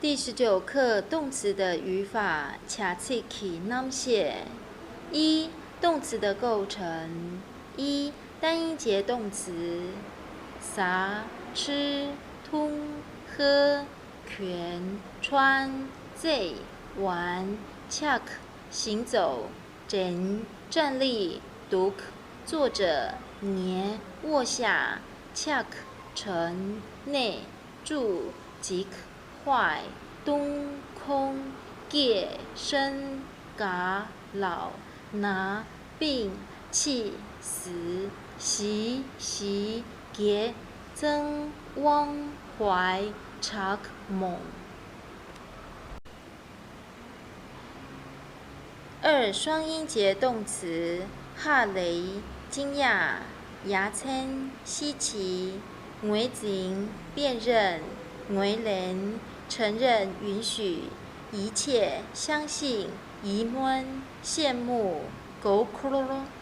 第19课动词的语法，荏芊堪卓。一、动词的构成。一、单音节动词：撒、吃、吞、喝、拳、穿、醉、玩、荏、行走、枕、站立、读、坐着、捏、卧下、荏、沉、内、住、即、坏、东、空、介、生、嘎、老、拿、病、气、死、习、习、结、增、汪、怀、察、猛。二、双音节动词：哈雷、惊讶、牙签、稀奇、为警、辨认、为人、承认、允许、一切、相信、疑问、羡慕、狗哭、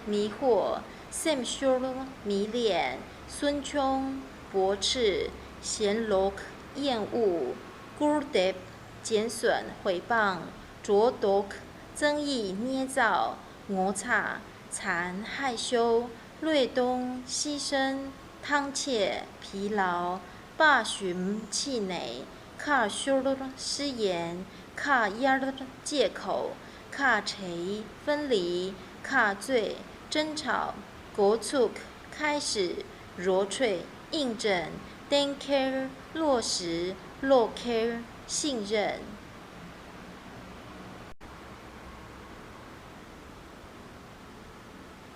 迷惑、sem修、迷恋、孙穷、驳斥、嫌陋、厌恶、gurdep、减损、毁谤、浊毒、争议、捏造、摩擦、残、害羞、略东、牺牲、汤切、疲劳、罢寻、气馁、卡修、失言、卡压、借口、卡谁、分离、卡罪、争吵、国促、开始、罗粹、印证、登 care、落实、落 care、信任。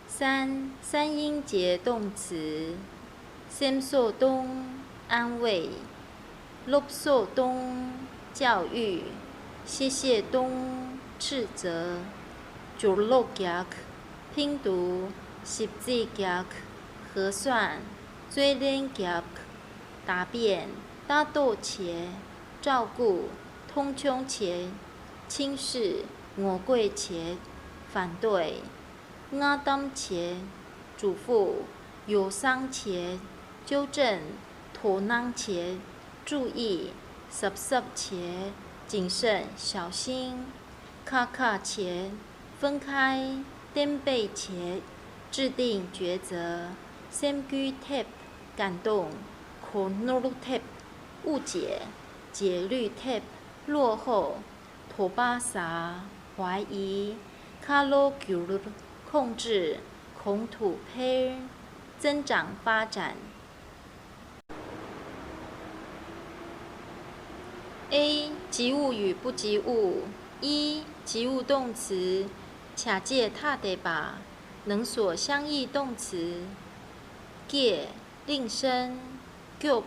三、三音节动词：先受东、安慰；落受东、教育；谢谢东、斥责；九落夹、拼读；十字夹、核算；追连夹、答辩；大豆茄、照顾；通穷茄、轻视；我贵茄、反对；阿当茄、嘱咐；有伤茄、纠正；妥当茄、注意；十茄、谨慎、小心；卡卡茄、分开；颠背茄、制定抉择；先居 tap 感动；可诺 tap 误解；解律 tap 落后；托巴萨怀疑；卡罗 q 控制；孔土 pair 增长发展。A. 及物与不及物。一、及物动词：卡介踏得把，能所相异动词：介、令生、救、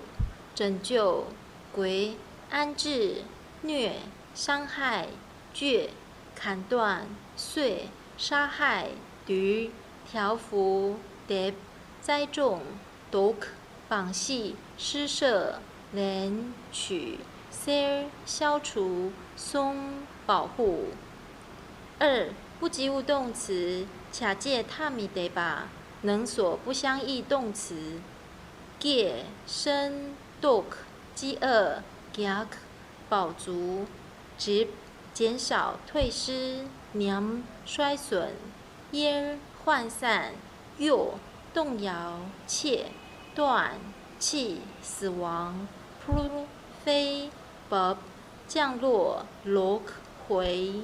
拯救、鬼、安置、虐、伤害、倔、砍断、碎、杀害、驴、条幅、碟、栽种、毒、绑系、施设、连、取、ser 消除、松、保护。二、不及物动词：卡介踏米得把，能所不相异动词：介、生、毒、饥饿、夹、饱足、直、减少、退失、娘、衰损、耶、涣散、诱、动摇、切、断、气、死亡、扑、飞、薄、降落、落、回。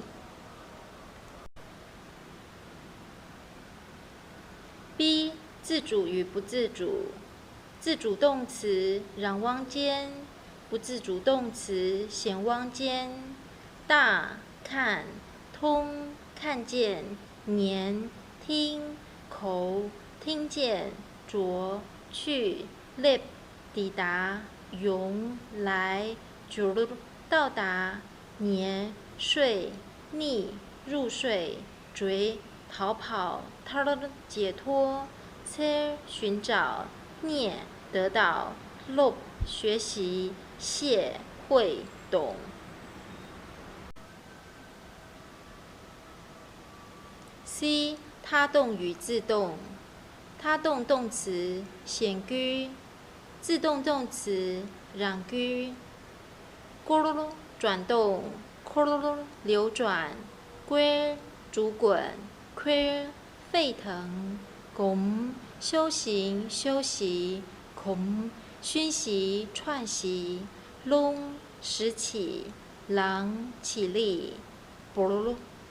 B. 自主与不自主。自主动词：嚷汪间；不自主动词：显汪间。大、看、通、看见、年、听、口、听见、着、去、lip 抵达、用、来、九到达、年、睡、逆、入睡、追、逃跑、解脱、车、寻找、念、得到、录、学习、谢、会、懂。C. 他动与自动。他动动词：显居；自动动词：嚷居。咕噜噜转动，流转，龟煮滚，亏沸腾，拱修行休息，孔熏习串习，隆拾起，狼起立，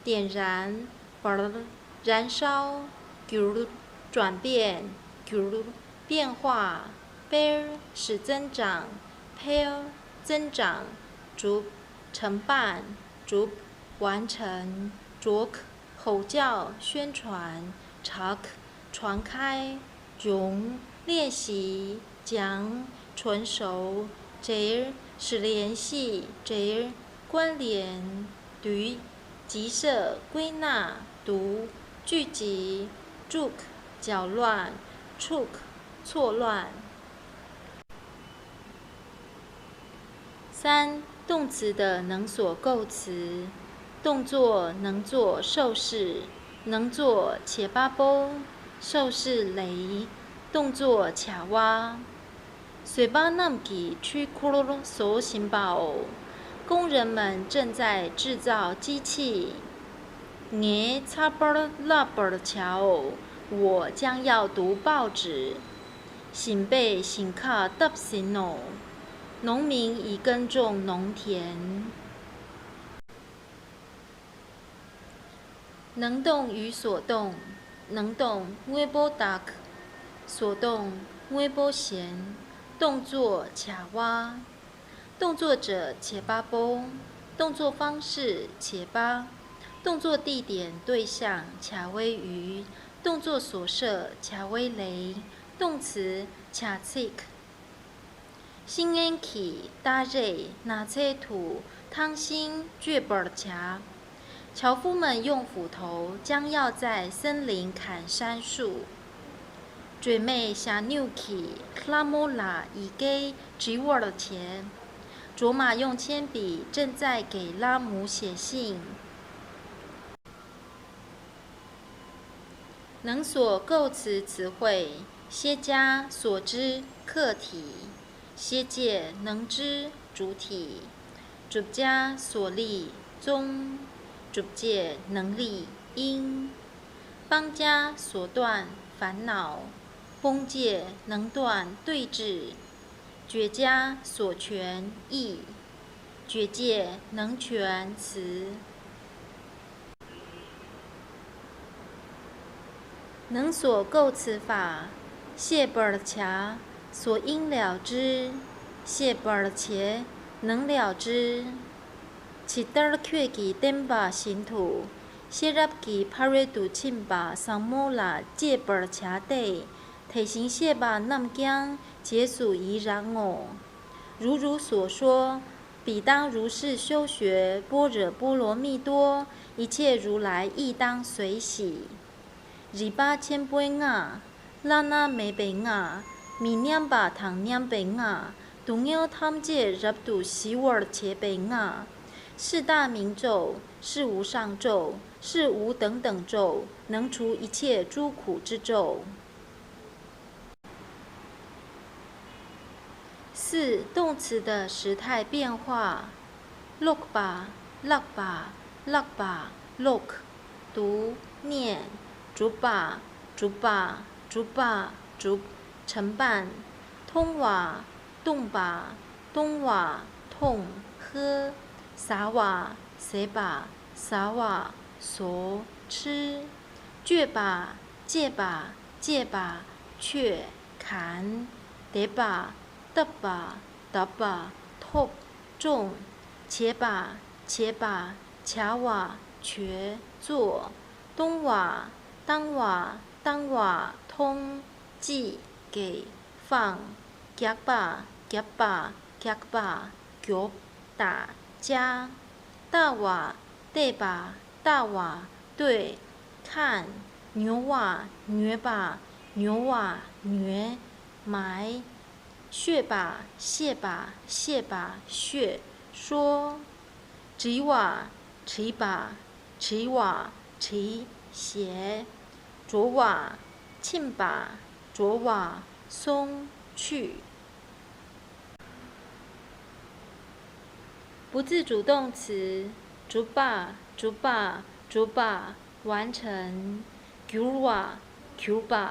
点燃，燃烧，转变，变化，使增长，增长，承办，完成，吼叫宣传，传开，练习，纯熟，使联系，关联，集摄归纳，聚集，搅乱，错乱。3. 动词的能所构词。动作能作受事，能作且巴波，受事雷，动作卡哇。水巴南吉区库罗所行宝，工人们正在制造机器。耶查巴拉巴桥，我将要读报纸。醒贝醒卡达行诺，农民已耕种农田。能动与所动，能动微波达克，所动微波弦，动作卡哇，动作者且巴波，动作方式且巴，动作地点对象卡威鱼，动作所设卡威雷，动词卡刺克。新恩起搭瑞拿车土汤心倔本卡。樵夫们用斧头将要在森林砍杉树。嘴妹下牛起拉莫拉以给吉沃的钱。卓玛用铅笔正在给拉姆写信。能所构词词汇：歇加所知客体，歇介能知主体，主加所立宗。主介能力因，邦家所断烦恼，崩界能断对峙，绝家所权义，绝界能全词。能所构词法：谢本尔卡所应了之，谢本尔切能了之。其达却吉登巴行土，谢入吉帕瑞杜钦巴桑莫拉借本卡地，提行谢巴南江结属宜然我。如所说，彼当如是修学般若波罗蜜多，一切如来亦当随喜。日巴千杯雅，拉那梅贝雅，米念巴唐念贝雅，东要tham戒入度西沃尔切贝雅。是大明咒，是无上咒，是无等等咒，能除一切诸苦之咒。4. 动词的时态变化。lokba lakba lakba lok， 读念。juba juba juba juba， 承办。通瓦动把东瓦痛喝。撒瓦塞把撒瓦所吃。倔把借把借把却砍。得把得把得把痛重。且把且把卡瓦瘸做。东瓦当瓦当瓦通寄给放。夹把夹把夹把脚打加。大瓦对把大瓦对看。牛瓦牛把牛瓦牛埋。血把蟹把蟹把血说。吉瓦齐把齐瓦齐鞋。卓瓦庆把卓瓦松去。不自主动词，逐把逐把逐把完成。gyurwa gyurba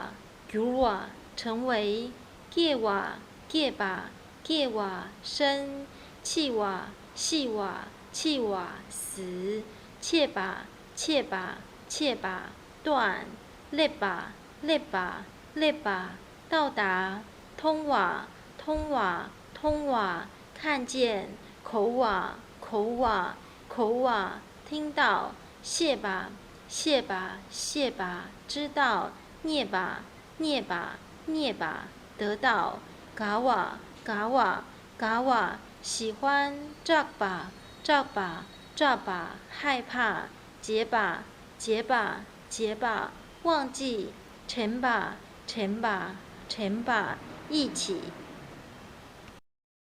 gyurwa 成为。gewa geba gewa 生。气瓦细瓦气瓦死。切把切把切把断。列把列把列把到达。通瓦通瓦通瓦看见。口瓦口瓦口瓦听到。谢把谢把谢把知道。涅把涅把涅把得到。嘎瓦嘎瓦嘎瓦喜欢。扎把扎把扎把害怕。结把结把结把忘记。成把成把成把一起